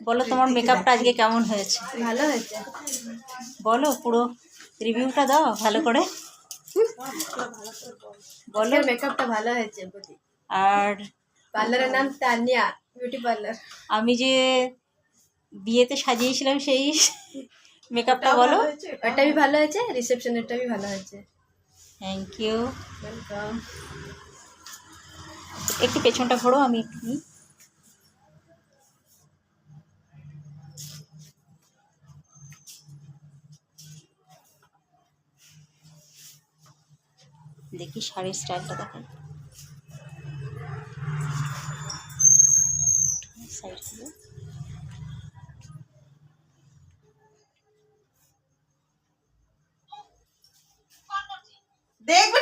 বলো তোমার মেকআপটা আজকে কেমন হয়েছে? ভালো হয়েছে। বলো পুরো রিভিউটা দাও ভালো করে বলো। মেকআপটা ভালো হয়েছে। আর পার্লারের নাম তানিয়া বিউটি পার্লার। আমি যে বিয়েতে সাজিয়েছিলাম সেই মেকআপটা বলো। ওটা भी ভালো হয়েছে, রিসেপশনেরটা भी ভালো হয়েছে। Thank you. ওয়েলকাম। একটু পেছনটা ঘোরো, আমি একটু নিই। দেখি শাড়ির স্টাইলটা দেখো। সাইড থেকে দেখবে